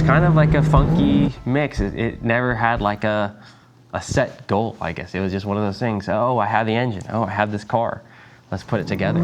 Kind of like a funky mix. It never had like a set goal, I guess. It was just one of those things. Oh, I have the engine. Oh, I have this car. Let's put it together.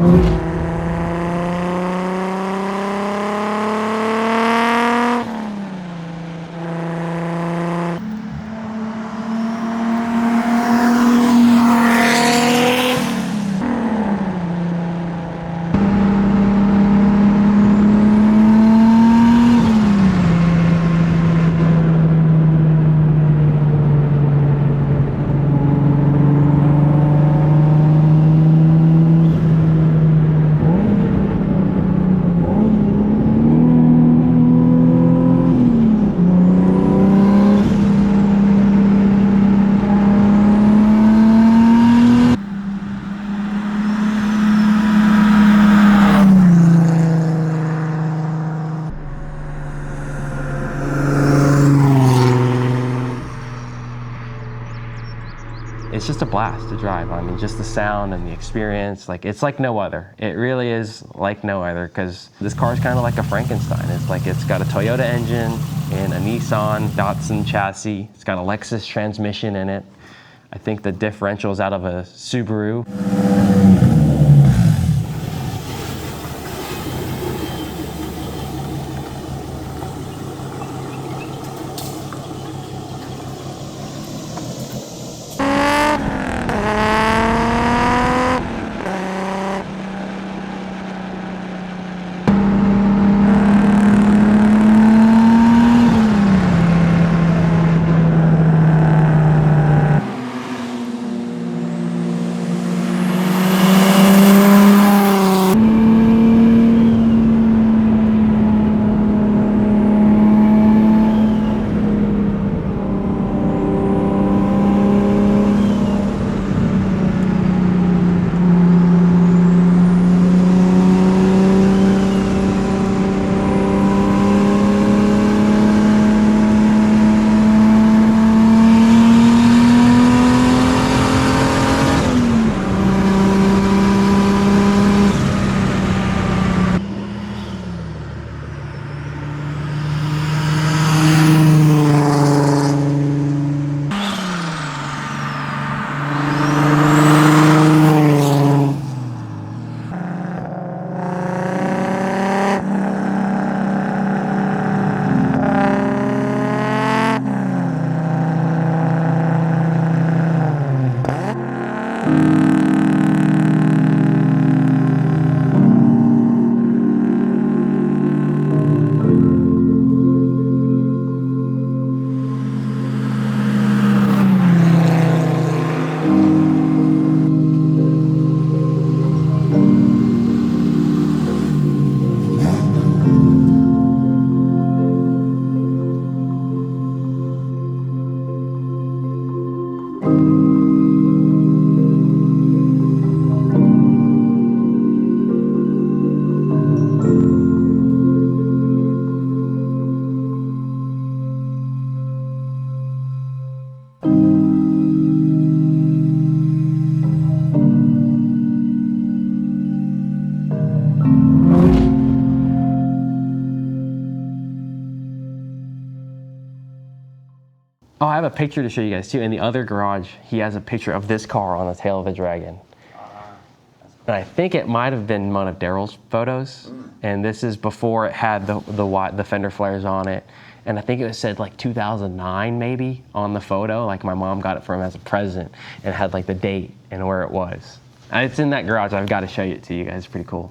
It's just a blast to drive. I mean, just the sound and the experience, like it's like no other. It really is like no other, because this car is kind of like a Frankenstein. It's like it's got a Toyota engine and a Nissan Datsun chassis. It's got a Lexus transmission in it. I think the differential is out of a Subaru. Oh, I have a picture to show you guys too. In the other garage, he has a picture of this car on the tail of a Dragon. And I think it might have been one of Daryl's photos. And this is before it had the fender flares on it. And I think it said like 2009 maybe on the photo. Like my mom got it for him as a present and had like the date and where it was. And it's in that garage. I've got to show it to you guys. It's pretty cool.